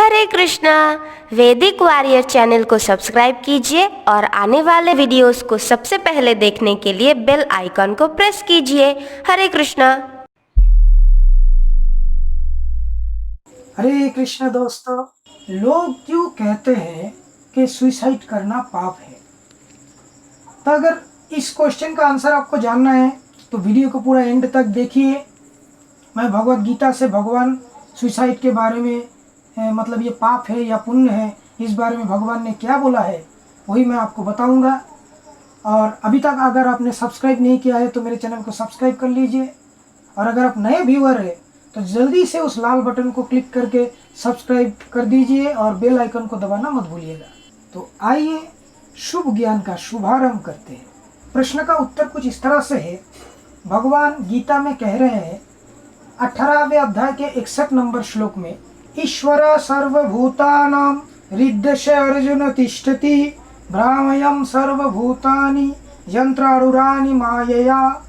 हरे कृष्णा। वैदिक warrior channel को subscribe कीजिए और आने वाले वीडियोस को सबसे पहले देखने के लिए बेल आइकन को प्रेस कीजिए। हरे कृष्णा। हरे कृष्ण दोस्तों, लोग क्यों कहते हैं कि सुसाइड करना पाप है? तो अगर इस क्वेश्चन का आंसर आपको जानना है तो वीडियो को पूरा एंड तक देखिए। मैं भगवत गीता से भगवान सुसाइड के बारे में मतलब ये पाप है या पुण्य है, इस बारे में भगवान ने क्या बोला है वही मैं आपको बताऊंगा। और अभी तक अगर आपने सब्सक्राइब नहीं किया है तो मेरे चैनल को सब्सक्राइब कर लीजिए। और अगर आप नए व्यूअर हैं तो जल्दी से उस लाल बटन को क्लिक करके सब्सक्राइब कर दीजिए और बेल आइकन को दबाना मत भूलिएगा। तो आइए शुभ ज्ञान का शुभारंभ करते हैं। प्रश्न का उत्तर कुछ इस तरह से है। भगवान गीता में कह रहे हैं 18वें अध्याय के 61 नंबर श्लोक में, ईश्वर सर्वभूतानां हृदय अर्जुन तिष्ठति भ्रामयं सर्वभूतानि यंत्रारूढ़ानि मायया।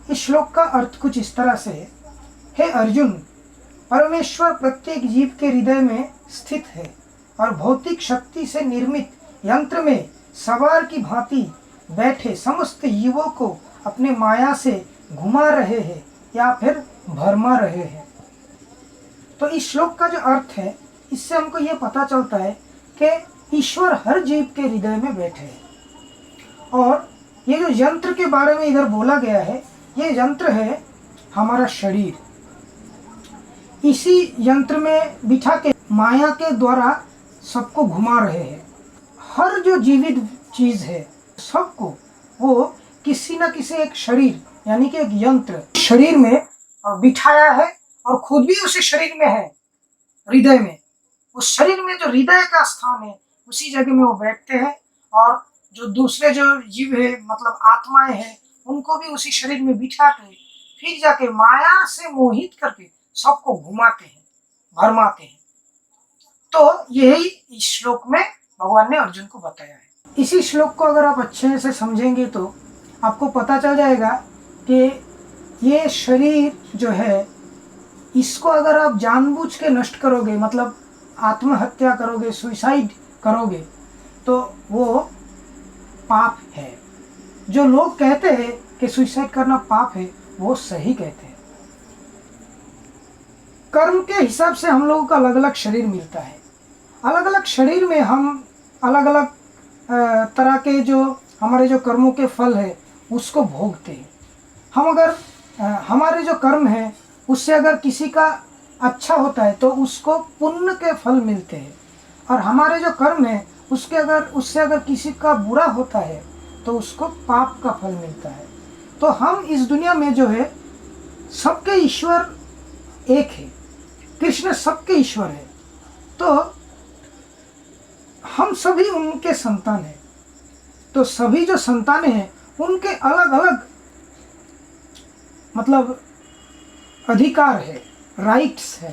इस श्लोक का अर्थ कुछ इस तरह से है। हे अर्जुन, परमेश्वर प्रत्येक जीव के हृदय में स्थित है और भौतिक शक्ति से निर्मित यंत्र में सवार की भांति बैठे समस्त जीवों को अपने माया से घुमा रहे हैं या फिर भरमा रहे हैं। तो इस श्लोक का जो अर्थ है, इससे हमको ये पता चलता है कि ईश्वर हर जीव के हृदय में बैठे हैं। और ये जो यंत्र के बारे में इधर बोला गया है, ये यंत्र है हमारा शरीर। इसी यंत्र में बिठा के माया के द्वारा सबको घुमा रहे हैं। हर जो जीवित चीज है सबको वो किसी न किसी एक शरीर यानी कि एक यंत्र शरीर में बिठाया है और खुद भी उसी शरीर में है, हृदय में। उस शरीर में जो हृदय का स्थान है उसी जगह में वो बैठते हैं और जो दूसरे जो जीव है मतलब आत्माएं हैं उनको भी उसी शरीर में बिठा के फिर जाके माया से मोहित करके सबको घुमाते हैं, भरमाते हैं। तो यही इस श्लोक में भगवान ने अर्जुन को बताया है। इसी श्लोक को अगर आप अच्छे से समझेंगे तो आपको पता चल जाएगा कि ये शरीर जो है इसको अगर आप जानबूझ के नष्ट करोगे, मतलब आत्महत्या करोगे, सुसाइड करोगे, तो वो पाप है। जो लोग कहते हैं कि सुसाइड करना पाप है वो सही कहते हैं। कर्म के हिसाब से हम लोगों को अलग अलग शरीर मिलता है। अलग अलग शरीर में हम अलग अलग तरह के जो हमारे जो कर्मों के फल है उसको भोगते हैं। हम अगर हमारे जो कर्म है उससे अगर किसी का अच्छा होता है तो उसको पुण्य के फल मिलते हैं, और हमारे जो कर्म है उससे अगर किसी का बुरा होता है तो उसको पाप का फल मिलता है। तो हम इस दुनिया में जो है सबके ईश्वर एक है, कृष्ण सबके ईश्वर है। तो हम सभी उनके संतान हैं। तो सभी जो संतानें हैं उनके अलग अलग मतलब अधिकार है, राइट्स है।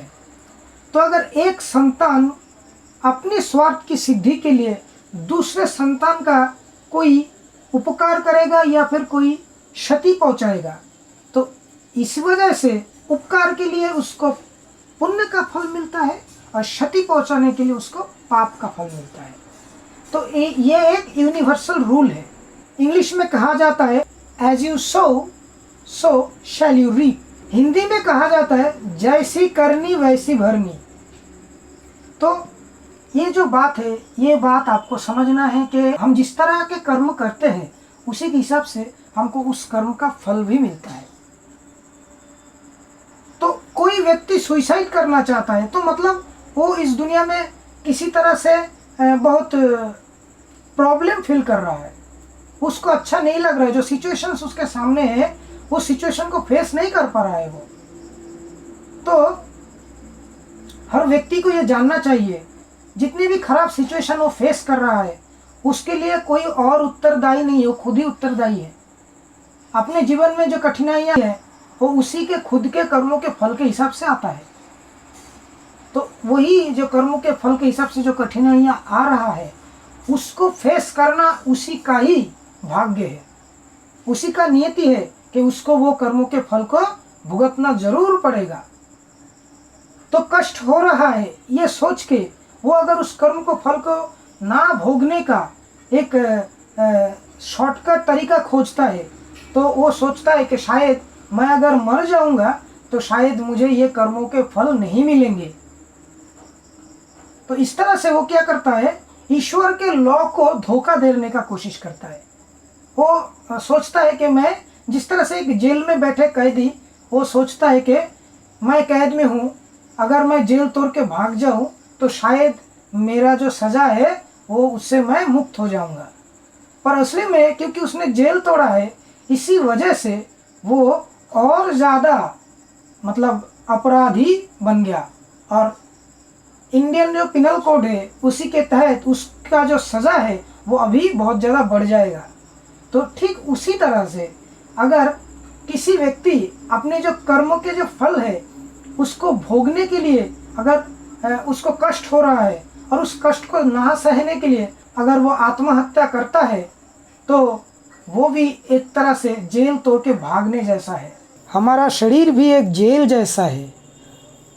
तो अगर एक संतान अपने स्वार्थ की सिद्धि के लिए दूसरे संतान का कोई उपकार करेगा या फिर कोई क्षति पहुंचाएगा तो इस वजह से उपकार के लिए उसको पुण्य का फल मिलता है और क्षति पहुंचाने के लिए उसको पाप का फल मिलता है। तो ये एक यूनिवर्सल रूल है। इंग्लिश में कहा जाता है as you sow so shall you reap. Hindi में कहा जाता है जैसी करनी वैसी भरनी। तो ये जो बात है, ये बात आपको समझना है कि हम जिस तरह के कर्म करते हैं उसी के हिसाब से हमको उस कर्म का फल भी मिलता है। तो कोई व्यक्ति सुसाइड करना चाहता है तो मतलब वो इस दुनिया में किसी तरह से बहुत प्रॉब्लम फील कर रहा है, उसको अच्छा नहीं लग रहा है। जो सिचुएशंस उसके सामने है वो सिचुएशन को फेस नहीं कर पा रहा है वो। तो हर व्यक्ति को ये जानना चाहिए जितनी भी खराब सिचुएशन वो फेस कर रहा है उसके लिए कोई और उत्तरदायी नहीं है, वो खुद ही उत्तरदायी है। अपने जीवन में जो कठिनाइयाँ हैं वो उसी के खुद के कर्मों के फल के हिसाब से आता है। तो वही जो कर्मों के फल के हिसाब से जो कठिनाइयाँ आ रहा है उसको फेस करना उसी का ही भाग्य है, उसी का नियति है कि उसको वो कर्मों के फल को भुगतना जरूर पड़ेगा। तो कष्ट हो रहा है ये सोच के वो अगर उस कर्म को फल को ना भोगने का एक शॉर्टकट तरीका खोजता है, तो वो सोचता है कि शायद मैं अगर मर जाऊंगा तो शायद मुझे ये कर्मों के फल नहीं मिलेंगे। तो इस तरह से वो क्या करता है, ईश्वर के लॉ को धोखा देने का कोशिश करता है। वो सोचता है कि मैं जिस तरह से एक जेल में बैठे कैदी, वो सोचता है कि मैं कैद में हूँ, अगर मैं जेल तोड़ के भाग जाऊँ तो शायद मेरा जो सज़ा है वो उससे मैं मुक्त हो जाऊँगा। पर असली में क्योंकि उसने जेल तोड़ा है, इसी वजह से वो और ज़्यादा मतलब अपराधी बन गया, और इंडियन जो पिनल कोड है उसी के तहत उसका जो सज़ा है वो अभी बहुत ज़्यादा बढ़ जाएगा। तो ठीक उसी तरह से अगर किसी व्यक्ति अपने जो कर्मों के जो फल है उसको भोगने के लिए अगर उसको कष्ट हो रहा है और उस कष्ट को ना सहने के लिए अगर वो आत्महत्या करता है, तो वो भी एक तरह से जेल तोड़ के भागने जैसा है। हमारा शरीर भी एक जेल जैसा है।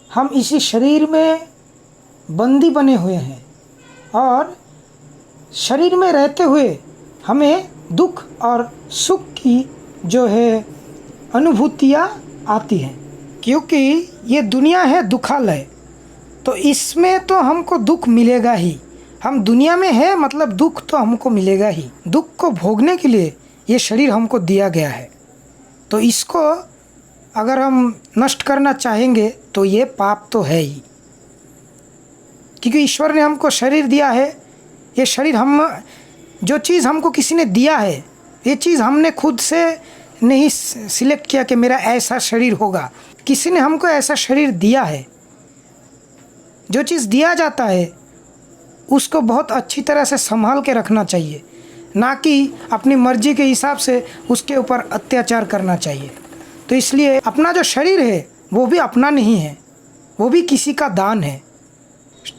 हम इसी शरीर में बंदी बने हुए हैं और शरीर में रहते हुए हमें दुख और सुख की जो है अनुभूतियाँ आती हैं, क्योंकि ये दुनिया है दुखालय, तो इसमें तो हमको दुख मिलेगा ही। हम दुनिया में है मतलब दुख तो हमको मिलेगा ही। दुख को भोगने के लिए ये शरीर हमको दिया गया है, तो इसको अगर हम नष्ट करना चाहेंगे तो ये पाप तो है ही, क्योंकि ईश्वर ने हमको शरीर दिया है। ये शरीर हम जो चीज़ हमको किसी ने दिया है, ये चीज़ हमने खुद से नहीं सिलेक्ट किया कि मेरा ऐसा शरीर होगा। किसी ने हमको ऐसा शरीर दिया है। जो चीज़ दिया जाता है उसको बहुत अच्छी तरह से संभाल के रखना चाहिए, ना कि अपनी मर्जी के हिसाब से उसके ऊपर अत्याचार करना चाहिए। तो इसलिए अपना जो शरीर है वो भी अपना नहीं है, वो भी किसी का दान है।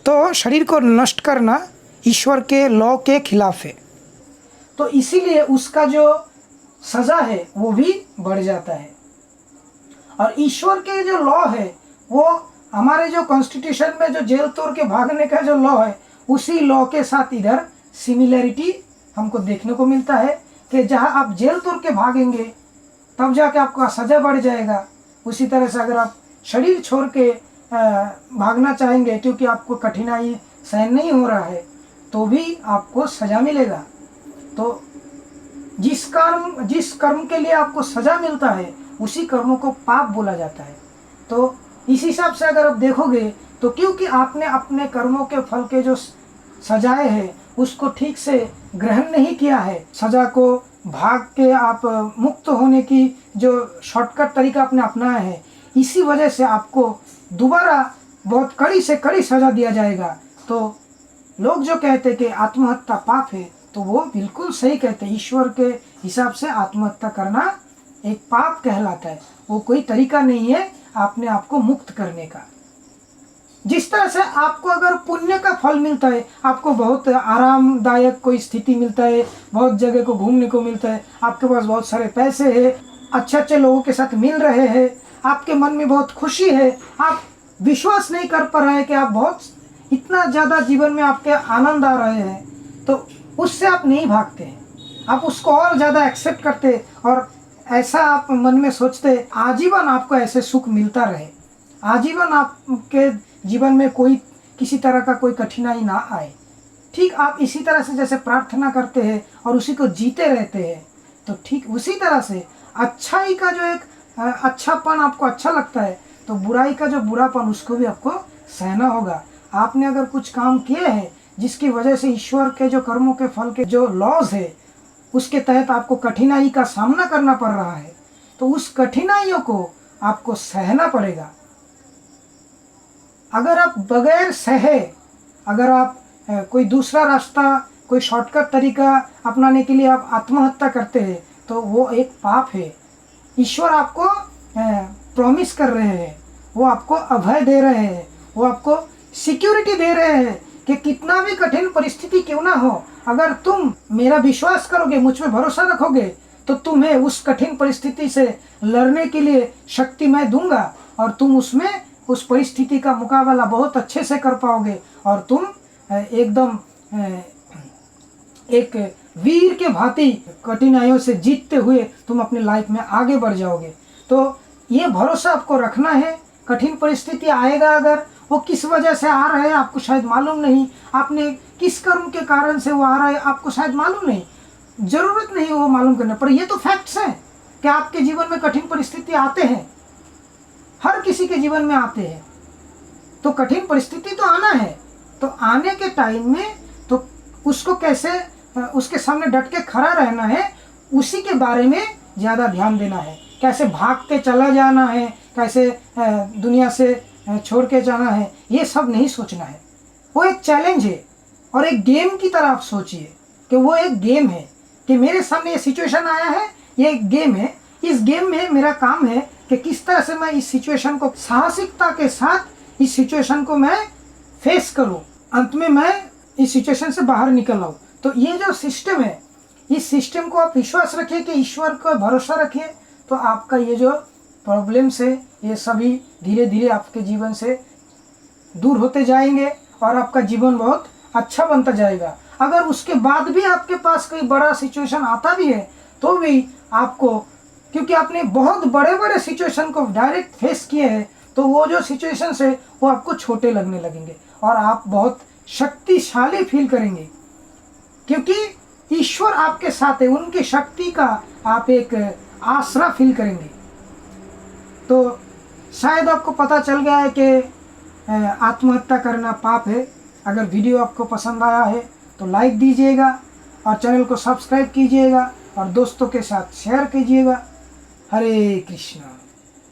तो शरीर को नष्ट करना ईश्वर के लॉ के खिलाफ है, तो इसीलिए उसका जो सज़ा है वो भी बढ़ जाता है। और ईश्वर के जो लॉ है वो हमारे जो कॉन्स्टिट्यूशन में जो जेल तोड़ के भागने का जो लॉ है, उसी लॉ के साथ इधर सिमिलरिटी हमको देखने को मिलता है कि जहाँ आप जेल तोड़ के भागेंगे तब जाके आपका सज़ा बढ़ जाएगा। उसी तरह से अगर आप शरीर छोड़ के भागना चाहेंगे क्योंकि आपको कठिनाई सहन नहीं हो रहा है, तो भी आपको सज़ा मिलेगा। तो जिस कर्म के लिए आपको सज़ा मिलता है उसी कर्मों को पाप बोला जाता है। तो इस हिसाब से अगर आप देखोगे तो क्योंकि आपने अपने कर्मों के फल के जो सजाए हैं उसको ठीक से ग्रहण नहीं किया है, सज़ा को भाग के आप मुक्त होने की जो शॉर्टकट तरीका आपने अपनाया है, इसी वजह से आपको दोबारा बहुत कड़ी से कड़ी सज़ा दिया जाएगा। तो लोग जो कहते हैं कि आत्महत्या पाप है, तो वो बिल्कुल सही कहते हैं। ईश्वर के हिसाब से आत्महत्या करना एक पाप कहलाता है, वो कोई तरीका नहीं है अपने आप को मुक्त करने का। जिस तरह से आपको अगर पुण्य का फल मिलता है, आपको बहुत आरामदायक कोई स्थिति मिलता है, बहुत जगह को घूमने को मिलता है, आपके पास बहुत सारे पैसे हैं, अच्छे अच्छे लोगों के साथ मिल रहे हैं, आपके मन में बहुत खुशी है, आप विश्वास नहीं कर पा रहे हैं कि आप बहुत इतना ज़्यादा जीवन में आपके आनंद आ रहे हैं, तो उससे आप नहीं भागते हैं, आप उसको और ज़्यादा एक्सेप्ट करते और ऐसा आप मन में सोचते आजीवन आपको ऐसे सुख मिलता रहे, आजीवन आपके जीवन में कोई किसी तरह का कोई कठिनाई ना आए। ठीक आप इसी तरह से जैसे प्रार्थना करते हैं और उसी को जीते रहते हैं, तो ठीक उसी तरह से अच्छाई का जो एक अच्छापन आपको अच्छा लगता है, तो बुराई का जो बुरापन उसको भी आपको सहना होगा। आपने अगर कुछ काम किए हैं जिसकी वजह से ईश्वर के जो कर्मों के फल के जो लॉज है उसके तहत आपको कठिनाई का सामना करना पड़ रहा है, तो उस कठिनाइयों को आपको सहना पड़ेगा। अगर आप बगैर सहे, अगर आप कोई दूसरा रास्ता, कोई शॉर्टकट तरीका अपनाने के लिए आप आत्महत्या करते हैं, तो वो एक पाप है। ईश्वर आपको प्रॉमिस कर रहे हैं, वो आपको अभय दे रहे हैं, वो आपको सिक्योरिटी दे रहे हैं कि कितना भी कठिन परिस्थिति क्यों ना हो, अगर तुम मेरा विश्वास करोगे, मुझ में भरोसा रखोगे, तो तुम्हें उस कठिन परिस्थिति से लड़ने के लिए शक्ति मैं दूंगा और तुम उसमें उस परिस्थिति का मुकाबला बहुत अच्छे से कर पाओगे और तुम एकदम एक वीर के भांति कठिनाइयों से जीतते हुए तुम अपनी लाइफ में आगे बढ़ जाओगे। तो ये भरोसा आपको रखना है। कठिन परिस्थिति आएगा, अगर वो किस वजह से आ रहा है आपको शायद मालूम नहीं, आपने किस कर्म के कारण से वो आ रहा है आपको शायद मालूम नहीं, जरूरत नहीं वो मालूम करने पर। ये तो फैक्ट्स हैं कि आपके जीवन में कठिन परिस्थिति आते हैं, हर किसी के जीवन में आते हैं। तो कठिन परिस्थिति तो आना है, तो आने के टाइम में तो उसको कैसे उसके सामने डट के खड़ा रहना है, उसी के बारे में ज़्यादा ध्यान देना है। कैसे भाग के चला जाना है, कैसे दुनिया से छोड़ के जाना है, ये सब नहीं सोचना है। वो एक चैलेंज है और एक गेम की तरह आप सोचिए कि वो एक गेम है कि मेरे सामने ये सिचुएशन आया है, ये एक गेम है। इस गेम में मेरा काम है कि किस तरह से मैं इस सिचुएशन को साहसिकता के साथ इस सिचुएशन को मैं फेस करूं, अंत में मैं इस सिचुएशन से बाहर निकल आऊं। तो ये जो सिस्टम है, इस सिस्टम को आप विश्वास रखिए कि ईश्वर का भरोसा रखिए, तो आपका ये जो प्रॉब्लम्स है ये सभी धीरे धीरे आपके जीवन से दूर होते जाएंगे और आपका जीवन बहुत अच्छा बनता जाएगा। अगर उसके बाद भी आपके पास कोई बड़ा सिचुएशन आता भी है तो भी आपको, क्योंकि आपने बहुत बड़े बड़े सिचुएशन को डायरेक्ट फेस किए हैं, तो वो जो सिचुएशंस है वो आपको छोटे लगने लगेंगे और आप बहुत शक्तिशाली फील करेंगे, क्योंकि ईश्वर आपके साथ है। उनकी शक्ति का आप एक आसरा फील करेंगे। तो शायद आपको पता चल गया है कि आत्महत्या करना पाप है। अगर वीडियो आपको पसंद आया है तो लाइक दीजिएगा और चैनल को सब्सक्राइब कीजिएगा और दोस्तों के साथ शेयर कीजिएगा। हरे कृष्णा।